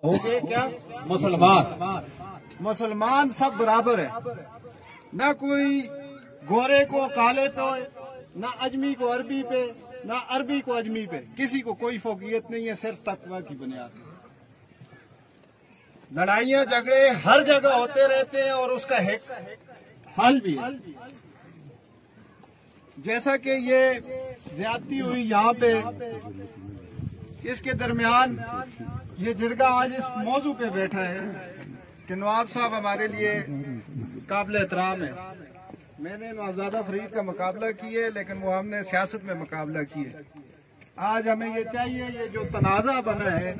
हो गए क्या मुसलमान सब बराबर है, न कोई गोरे को काले पे, न अजमी को अरबी पे, न अरबी को अजमी पे, किसी को कोई फौकियत नहीं है, सिर्फ तकवा की बुनियाद। लड़ाइयाँ झगड़े हर जगह होते रहते हैं और उसका हल भी है। जैसा कि ये ज्यादती हुई यहाँ पे, इसके दरमियान ये जिरगा आज इस मौजू पे बैठा है कि नवाब साहब हमारे लिए काबिल एहतराम है। मैंने नवाबजादा फरीद का मुकाबला किया, लेकिन वो हमने सियासत में मुकाबला किया। आज हमें ये चाहिए, ये जो तनाज़ा बना है,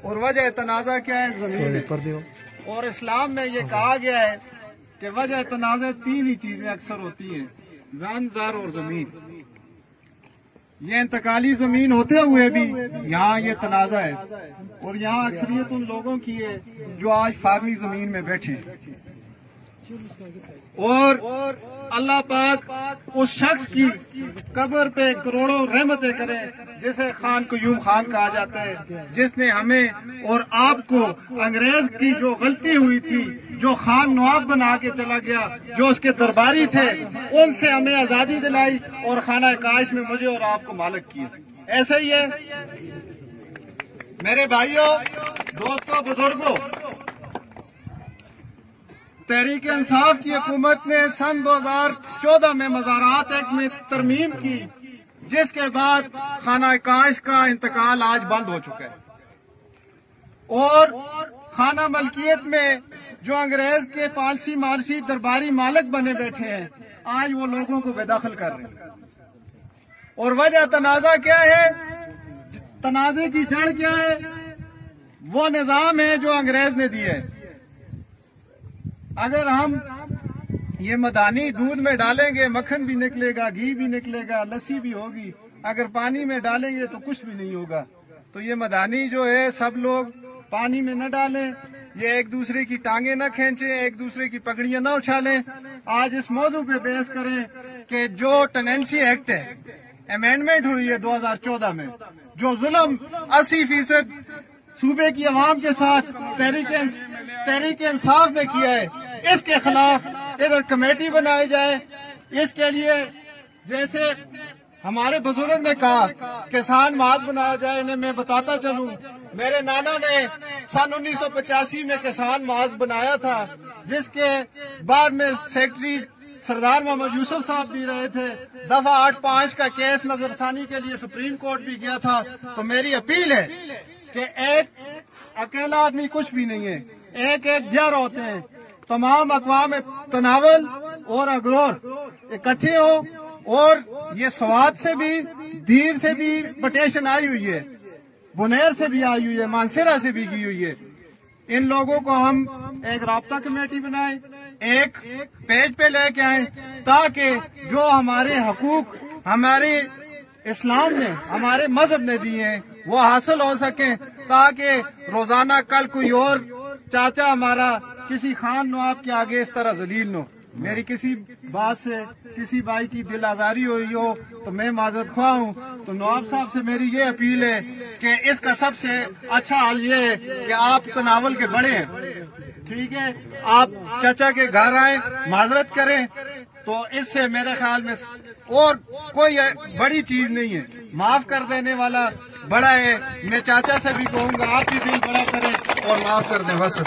और वजह तनाज़ा क्या है? ज़मीन है। और इस्लाम में ये कहा गया है कि वजह तनाज़ा तीन ही चीजें अक्सर होती हैं, जान, ज़र और ज़मीन। ये इंतकाली जमीन होते हुए भी यहाँ ये तनाज़ा है, और यहाँ अक्सरियत उन लोगों की है जो आज फार्मी जमीन में बैठे हैं। और अल्लाह पाक उस शख्स की कब्र पे करोड़ों रहमतें करे जिसे खान कयूम खान कहा जाता है, जिसने हमें और आपको अंग्रेज की जो गलती हुई थी, जो खान नवाब बना के चला गया, जो उसके दरबारी थे, उनसे हमें आजादी दिलाई और खाना काश में मुझे और आपको मालिक किया। ऐसा ही है मेरे भाइयों, दोस्तों, बुजुर्गों। तहरीक इंसाफ की हुकूमत ने सन 2014 में मज़ारात एक्ट में तरमीम की, जिसके बाद खाना काश का इंतकाल आज बंद हो चुका है। और खाना मलकियत में जो अंग्रेज के पालसी मालसी दरबारी मालिक बने बैठे हैं, आज वो लोगों को बेदखल कर रहे हैं। और वजह तनाज़ा क्या है? तनाज़े की जड़ क्या है? वो निजाम है जो अंग्रेज ने दिया है। अगर हम ये मदानी दूध में डालेंगे, मक्खन भी निकलेगा, घी भी निकलेगा, लस्सी भी होगी। अगर पानी में डालेंगे तो कुछ भी नहीं होगा। तो ये मदानी जो है, सब लोग पानी में न डालें, ये एक दूसरे की टांगे न खींचें, एक दूसरे की पगड़ियां न उछालें। आज इस मौजू पे बहस करें कि जो टेनेंसी एक्ट है, अमेंडमेंट हुई है 2014 में, जो जुल्म 80% सूबे की आवाम के साथ तहरीक इंसाफ ने किया है, इसके खिलाफ इधर कमेटी बनाई जाए। इसके लिए जैसे हमारे बुजुर्ग ने कहा किसान माद बनाया जाए। इन्हें मैं बताता चलूं, मेरे नाना ने सन 1985 में किसान माद बनाया था, जिसके बाद में सेक्रेटरी सरदार मोहम्मद यूसुफ साहब भी रहे थे। दफा 8-5 का केस नजरसानी के लिए सुप्रीम कोर्ट भी गया था। तो मेरी अपील है कि एक अकेला आदमी कुछ भी नहीं है, एक घर होते हैं। तमाम अक़वाम तनावल और अगरोर इकट्ठे हो, और ये स्वात से भी, दीर से भी पटिशन आई हुई है, बुनेर से भी आई हुई है, मानसरा से भी की हुई है। इन लोगों को हम एक राब्ता कमेटी बनाए, एक पेज पे लेके आए, ताकि जो हमारे हकूक हमारे इस्लाम ने, हमारे मजहब ने दिए हैं, वो हासिल हो सके, ताकि रोजाना कल कोई और चाचा हमारा किसी खान नवाब के आगे इस तरह जलील न हो। मेरी किसी बात से किसी भाई की दिल आजारी हुई हो तो मैं माजरत ख्वाह हूँ। तो नवाब साहब से मेरी ये अपील है कि इसका सबसे अच्छा हल ये है कि आप तनावल के बड़े हैं, ठीक है, आप चाचा के घर आए, माजरत करें, तो इससे मेरे ख्याल में और कोई बड़ी चीज नहीं है। माफ कर देने वाला बड़ा है। मैं चाचा से भी कहूँगा आप भी दिल बड़ा करें और माफ कर दें। बस।